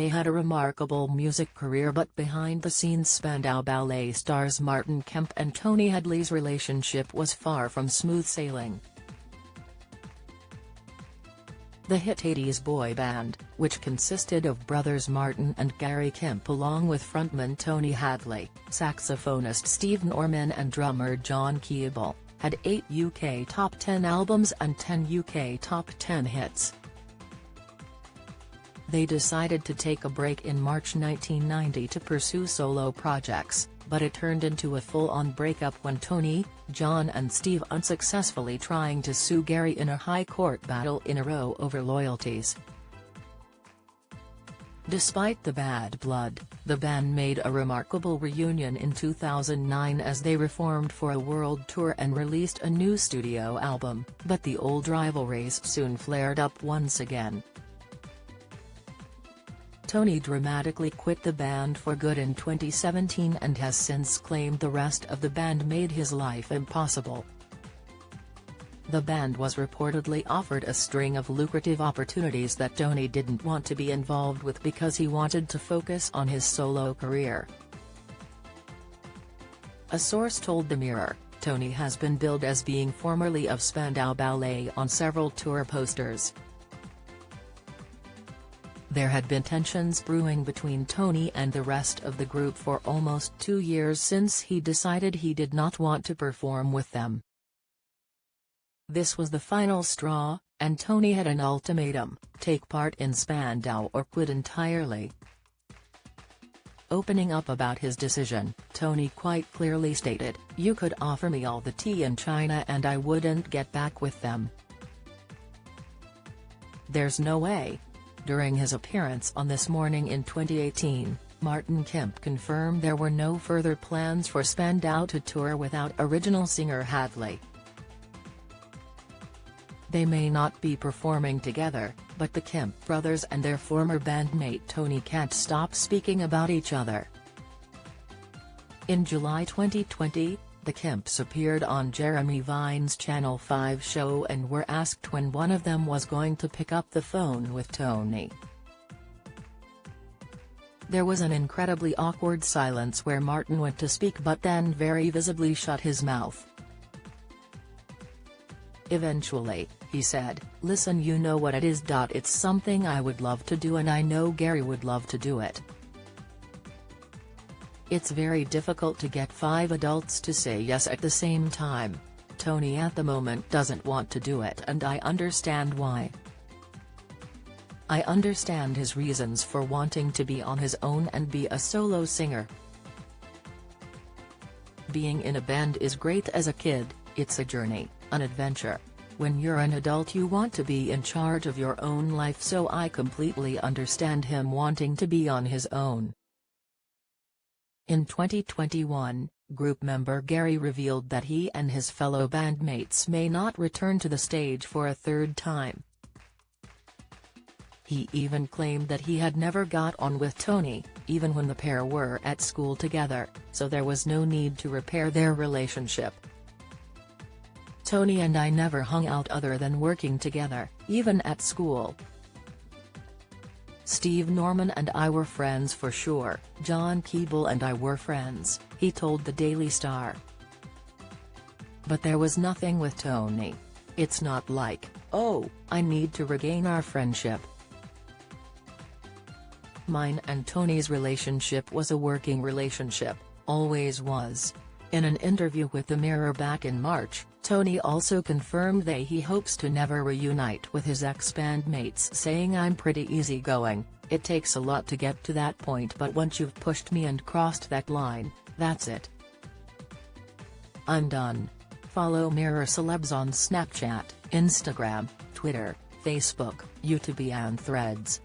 They had a remarkable music career, but behind the scenes Spandau Ballet stars Martin Kemp and Tony Hadley's relationship was far from smooth sailing. The hit 80s boy band, which consisted of brothers Martin and Gary Kemp along with frontman Tony Hadley, saxophonist Steve Norman and drummer John Keeble, had 8 UK top 10 albums and 10 UK top 10 hits. They decided to take a break in March 1990 to pursue solo projects, but it turned into a full-on breakup when Tony, John and Steve unsuccessfully trying to sue Gary in a high court battle in a row over loyalties. Despite the bad blood, the band made a remarkable reunion in 2009 as they reformed for a world tour and released a new studio album, but the old rivalries soon flared up once again. Tony dramatically quit the band for good in 2017 and has since claimed the rest of the band made his life impossible. The band was reportedly offered a string of lucrative opportunities that Tony didn't want to be involved with because he wanted to focus on his solo career. A source told The Mirror, Tony has been billed as being formerly of Spandau Ballet on several tour posters. There had been tensions brewing between Tony and the rest of the group for almost 2 years since he decided he did not want to perform with them. This was the final straw, and Tony had an ultimatum: take part in Spandau or quit entirely. Opening up about his decision, Tony quite clearly stated, "You could offer me all the tea in China and I wouldn't get back with them. There's no way." During his appearance on This Morning in 2018, Martin Kemp confirmed there were no further plans for Spandau to tour without original singer Hadley. They may not be performing together, but the Kemp brothers and their former bandmate Tony can't stop speaking about each other. In July 2020, the Kemps appeared on Jeremy Vine's Channel 5 show and were asked when one of them was going to pick up the phone with Tony. There was an incredibly awkward silence where Martin went to speak but then very visibly shut his mouth. Eventually, he said, "Listen, you know what it is. It's something I would love to do and I know Gary would love to do it. It's very difficult to get 5 adults to say yes at the same time. Tony at the moment doesn't want to do it and I understand why. I understand his reasons for wanting to be on his own and be a solo singer. Being in a band is great as a kid, it's a journey, an adventure. When you're an adult you want to be in charge of your own life, so I completely understand him wanting to be on his own." In 2021, group member Gary revealed that he and his fellow bandmates may not return to the stage for a third time. He even claimed that he had never got on with Tony, even when the pair were at school together, so there was no need to repair their relationship. "Tony and I never hung out other than working together, even at school. Steve Norman and I were friends for sure, John Keeble and I were friends," he told the Daily Star. "But there was nothing with Tony. It's not like, oh, I need to regain our friendship. Mine and Tony's relationship was a working relationship, always was." In an interview with The Mirror back in March, Tony also confirmed that he hopes to never reunite with his ex-bandmates, saying, "I'm pretty easygoing, it takes a lot to get to that point, but once you've pushed me and crossed that line, that's it. I'm done." Follow Mirror Celebs on Snapchat, Instagram, Twitter, Facebook, YouTube and Threads.